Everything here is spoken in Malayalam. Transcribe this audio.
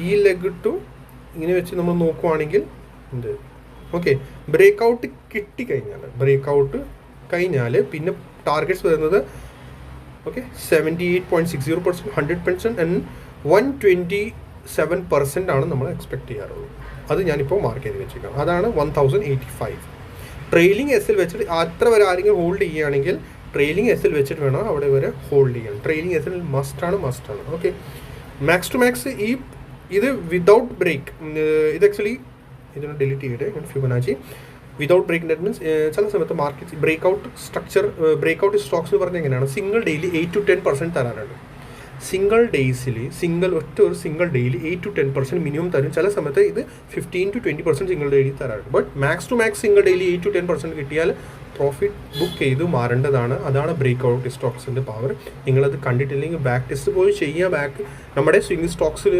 ഈ ലെഗ് ടു ഇങ്ങനെ വെച്ച് നമ്മൾ നോക്കുവാണെങ്കിൽ എന്ത് ഓക്കെ ബ്രേക്ക് ഔട്ട് കഴിഞ്ഞാൽ പിന്നെ ടാർഗറ്റ്സ് വരുന്നത് ഓക്കെ 78.60%, 100% ആൻഡ് 127% ആണ് നമ്മൾ എക്സ്പെക്ട് ചെയ്യാറുള്ളത്. അത് ഞാനിപ്പോൾ മാർക്ക് ചെയ്ത് വെച്ചേക്കാം. അതാണ് 1085. ട്രെയിലിംഗ് എസിൽ വെച്ചിട്ട് അത്ര വരെ ആരെങ്കിലും ഹോൾഡ് ചെയ്യുകയാണെങ്കിൽ ട്രെയിലിംഗ് എസിൽ വെച്ചിട്ട് വേണം അവിടെ വരെ ഹോൾഡ് ചെയ്യാൻ. ട്രെയിലിംഗ് എസിൽ മസ്റ്റാണ്. ഓക്കെ, മാക്സ് ടു മാക്സ് ഇത് വിതൗട്ട് ബ്രേക്ക്, ഇത് ആക്ച്വലി ഇതിനെ ഡിലീറ്റ് ചെയ്യട്ടെ. Fibonacci without break net means ചില സമയത്ത് മാർക്കറ്റ് ബ്രേക്ക്ഔട്ട് സ്റ്റോക്സ് എന്ന് പറഞ്ഞാൽ എങ്ങനെയാണ്, സിംഗിൾ ഡെയിലി 8 to 10% തരാറുണ്ട്. ഒറ്റ ഒരു സിംഗിൾ ഡെയിലി 8 to 10% മിനിമം തരും. ചില സമയത്ത് ഇത് 15 to 20% സിംഗിൾ ഡെയിലി തരാറുണ്ട്. But max to max single daily 8 to 10% കിട്ടിയാൽ പ്രോഫിറ്റ് ബുക്ക് ചെയ്ത് മാറേണ്ടതാണ്. അതാണ് ബ്രേക്ക്ഔട്ട് സ്റ്റോക്സിൻ്റെ പവർ. നിങ്ങളത് കണ്ടിട്ടില്ലെങ്കിൽ ബാക്ക് ടെസ്റ്റ് പോയി ചെയ്യുക. നമ്മുടെ സ്വിംഗ് സ്റ്റോക്സിൽ